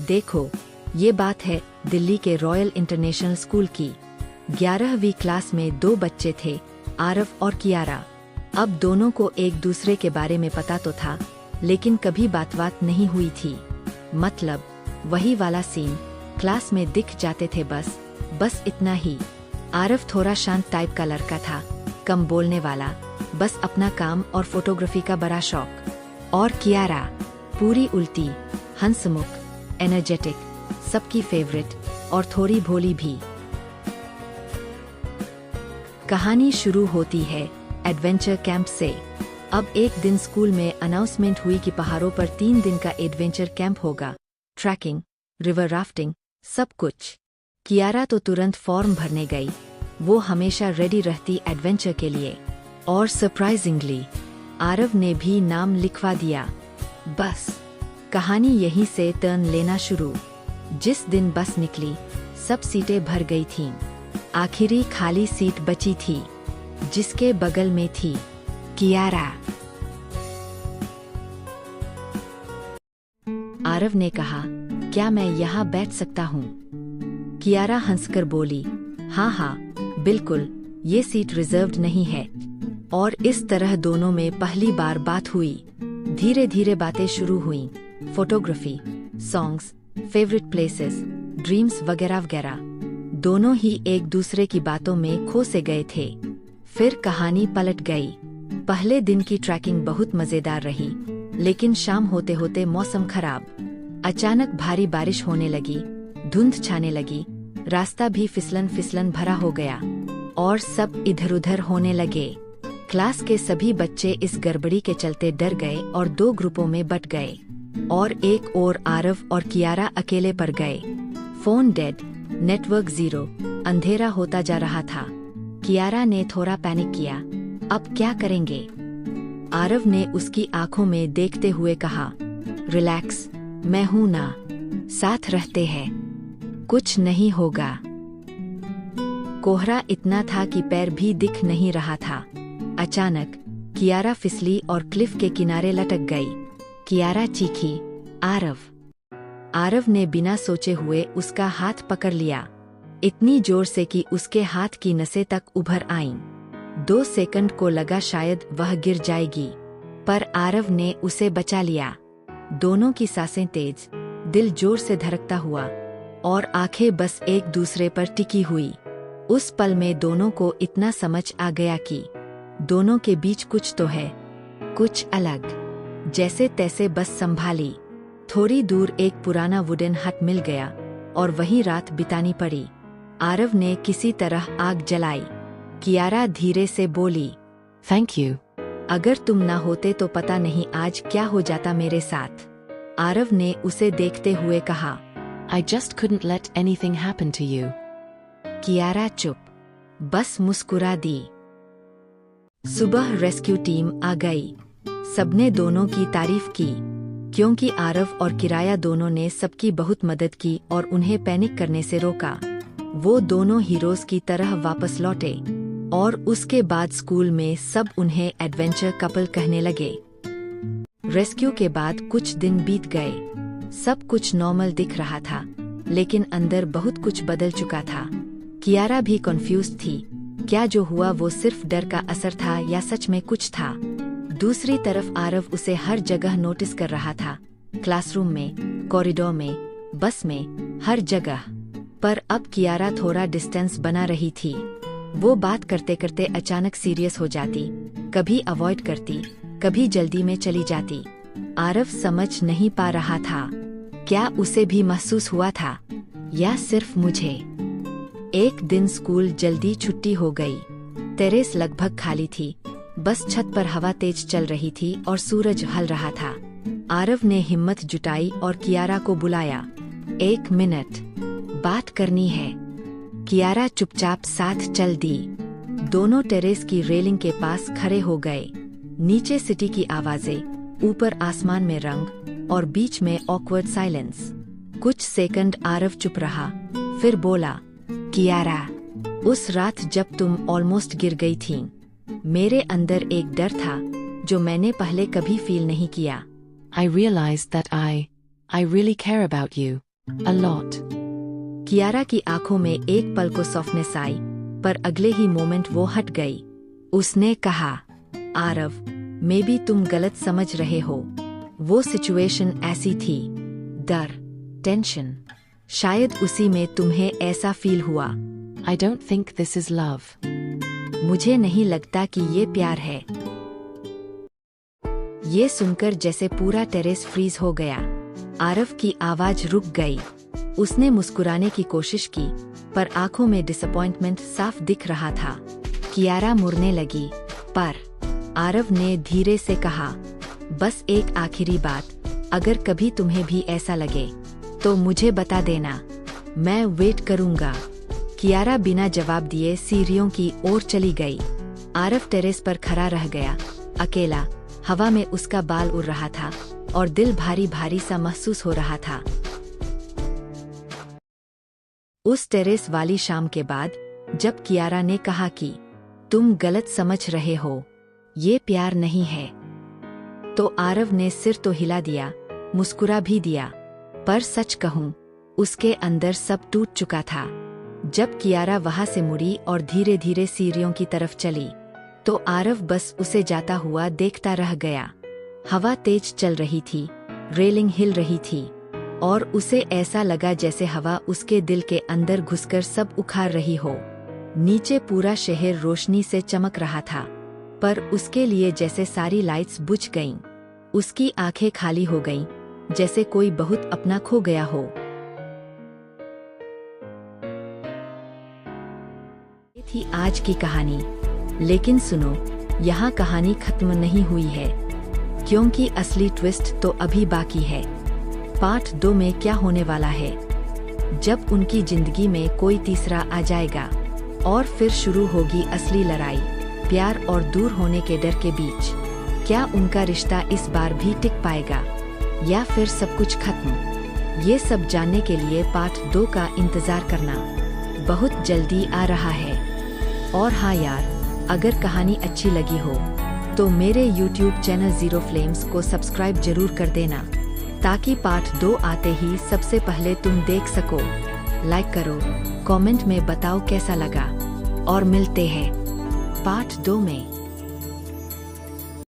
देखो, ये बात है दिल्ली के रॉयल इंटरनेशनल स्कूल की। 11वीं क्लास में 2 बच्चे थे, आरव और कियारा। अब दोनों को एक दूसरे के बारे में पता तो था, लेकिन कभी बात नहीं हुई थी। मतलब वही वाला सीन, क्लास में दिख जाते थे बस इतना ही। आरव थोड़ा शांत टाइप का लड़का था, कम बोलने वाला, बस अपना काम और फोटोग्राफी का बड़ा शौक। और कियारा पूरी उल्टी, हंसमुख, एनर्जेटिक, सबकी फेवरेट और थोड़ी भोली भी। कहानी शुरू होती है एडवेंचर कैंप से। अब एक दिन स्कूल में अनाउंसमेंट हुई कि पहाड़ों पर 3 दिन का एडवेंचर कैंप होगा। ट्रैकिंग, रिवर राफ्टिंग, सब कुछ। कियारा तो तुरंत फॉर्म भरने गई। वो हमेशा रेडी रहती एडवेंचर के लिए। और सरप्राइजिंगली आरव ने भी नाम लिखवा दिया। बस कहानी यहीं से टर्न लेना शुरू। जिस दिन बस निकली, सब सीटें भर गई थीं। आखिरी खाली सीट बची थी, जिसके बगल में थी कियारा। आरव ने कहा, क्या मैं यहाँ बैठ सकता हूँ? कियारा हंसकर बोली, हाँ, बिल्कुल, ये सीट रिजर्व्ड नहीं है। और इस तरह दोनों में पहली बार बात हुई। धीरे धीरे बातें शुरू हुईं। Photography, songs, favourite places, dreams वगैरह वगैरह। दोनों ही एक दूसरे की बातों में खो से गए थे। फिर कहानी पलट गई। पहले दिन की ट्रैकिंग बहुत मजेदार रही, लेकिन शाम होते होते मौसम खराब। अचानक भारी बारिश होने लगी, धुंध छाने लगी, रास्ता भी फिसलन भरा हो गया और सब इधर उधर होने लगे। क्लास के सभी बच्चे इस गड़बड़ी के चलते डर गए और 2 ग्रुपों में बट गए। और एक और आरव और कियारा अकेले पड़ गए। फोन डेड, नेटवर्क जीरो, अंधेरा होता जा रहा था। कियारा ने थोड़ा पैनिक किया, अब क्या करेंगे? आरव ने उसकी आंखों में देखते हुए कहा, रिलैक्स, मैं हूं ना, साथ रहते हैं, कुछ नहीं होगा। कोहरा इतना था कि पैर भी दिख नहीं रहा था। अचानक कियारा फिसली और क्लिफ के किनारे लटक गई। कियारा चीखी, आरव। आरव ने बिना सोचे हुए उसका हाथ पकड़ लिया, इतनी जोर से कि उसके हाथ की नसें तक उभर आईं। 2 सेकंड को लगा शायद वह गिर जाएगी, पर आरव ने उसे बचा लिया। दोनों की सांसें तेज, दिल जोर से धड़कता हुआ और आंखें बस एक दूसरे पर टिकी हुई। उस पल में दोनों को इतना समझ आ गया कि दोनों के बीच कुछ तो है, कुछ अलग। जैसे तैसे बस संभाली। थोड़ी दूर एक पुराना वुडन हट मिल गया और वहीं रात बितानी पड़ी। आरव ने किसी तरह आग जलाई। कियारा धीरे से बोली, थैंक यू। अगर तुम ना होते तो पता नहीं आज क्या हो जाता मेरे साथ। आरव ने उसे देखते हुए कहा, I just couldn't let anything happen to you. Kiara चुप, बस मुस्कुरा दी। सुबह रेस्क्यू टीम आ गई। सबने दोनों की तारीफ की, क्योंकि आरव और किराया दोनों ने सबकी बहुत मदद की और उन्हें पैनिक करने से रोका। वो दोनों हीरोज की तरह वापस लौटे और उसके बाद स्कूल में सब उन्हें एडवेंचर कपल कहने लगे। रेस्क्यू के बाद कुछ दिन बीत गए। सब कुछ नॉर्मल दिख रहा था, लेकिन अंदर बहुत कुछ बदल चुका था। कियारा भी कंफ्यूज थी, क्या जो हुआ वो सिर्फ डर का असर था या सच में कुछ था। दूसरी तरफ आरव उसे हर जगह नोटिस कर रहा था, क्लासरूम में, कॉरिडोर में, बस में, हर जगह। पर अब कियारा थोड़ा डिस्टेंस बना रही थी। वो बात करते करते अचानक सीरियस हो जाती, कभी अवॉइड करती, कभी जल्दी में चली जाती। आरव समझ नहीं पा रहा था, क्या उसे भी महसूस हुआ था या सिर्फ मुझे। एक दिन स्कूल जल्दी छुट्टी हो गई। टेरेस लगभग खाली थी, बस छत पर हवा तेज चल रही थी और सूरज हल रहा था। आरव ने हिम्मत जुटाई और कियारा को बुलाया, 1 मिनट, बात करनी है। कियारा चुपचाप साथ चल दी। दोनों टेरेस की रेलिंग के पास खड़े हो गए। नीचे सिटी की आवाजें, ऊपर आसमान में रंग और बीच में ऑकवर्ड साइलेंस। कुछ सेकंड आरव चुप रहा, फिर बोला, कियारा, उस रात जब तुम ऑलमोस्ट गिर गई थीं, मेरे अंदर एक डर था जो मैंने पहले कभी फील नहीं किया। I realized that I really care about you. A lot. Kiara की आंखों में एक पल को सॉफ्टनेस आई, पर अगले ही मोमेंट वो हट गई। उसने कहा, आरव, मे बी तुम गलत समझ रहे हो। वो सिचुएशन ऐसी थी। डर, टेंशन, शायद उसी में तुम्हें ऐसा फील हुआ। I don't think this is love. मुझे नहीं लगता कि ये प्यार है। ये सुनकर जैसे पूरा टेरेस फ्रीज हो गया। आरव की आवाज रुक गई। उसने मुस्कुराने की कोशिश की, पर आंखों में डिसअपॉइंटमेंट साफ दिख रहा था। कियारा मुड़ने लगी, पर आरव ने धीरे से कहा, बस एक आखिरी बात, अगर कभी तुम्हें भी ऐसा लगे तो मुझे बता देना, मैं वेट करूंगा। कियारा बिना जवाब दिए सीढ़ियों की ओर चली गई। आरव टेरेस पर खड़ा रह गया, अकेला। हवा में उसका बाल उड़ रहा था और दिल भारी भारी सा महसूस हो रहा था। उस टेरेस वाली शाम के बाद, जब कियारा ने कहा कि तुम गलत समझ रहे हो, ये प्यार नहीं है, तो आरव ने सिर तो हिला दिया, मुस्कुरा भी दिया, पर सच कहूं, उसके अंदर सब टूट चुका था। जब कियारा वहां से मुड़ी और धीरे धीरे सीढ़ियों की तरफ चली, तो आरव बस उसे जाता हुआ देखता रह गया। हवा तेज चल रही थी, रेलिंग हिल रही थी, और उसे ऐसा लगा जैसे हवा उसके दिल के अंदर घुसकर सब उखाड़ रही हो। नीचे पूरा शहर रोशनी से चमक रहा था, पर उसके लिए जैसे सारी लाइट्स बुझ गईं। उसकी आंखें खाली हो गईं, जैसे कोई बहुत अपना खो गया हो। ये थी आज की कहानी, लेकिन सुनो, यहाँ कहानी खत्म नहीं हुई है, क्योंकि असली ट्विस्ट तो अभी बाकी है। पार्ट 2 में क्या होने वाला है, जब उनकी जिंदगी में कोई तीसरा आ जाएगा और फिर शुरू होगी असली लड़ाई, प्यार और दूर होने के डर के बीच। क्या उनका रिश्ता इस बार भी टिक पाएगा या फिर सब कुछ खत्म? ये सब जानने के लिए पार्ट 2 का इंतजार करना, बहुत जल्दी आ रहा है। और हाँ यार, अगर कहानी अच्छी लगी हो तो मेरे YouTube चैनल ज़ीरो फ्लेम्स को सब्सक्राइब जरूर कर देना, ताकि पार्ट 2 आते ही सबसे पहले तुम देख सको। लाइक करो, कमेंट में बताओ कैसा लगा, और मिलते हैं पार्ट 2 में।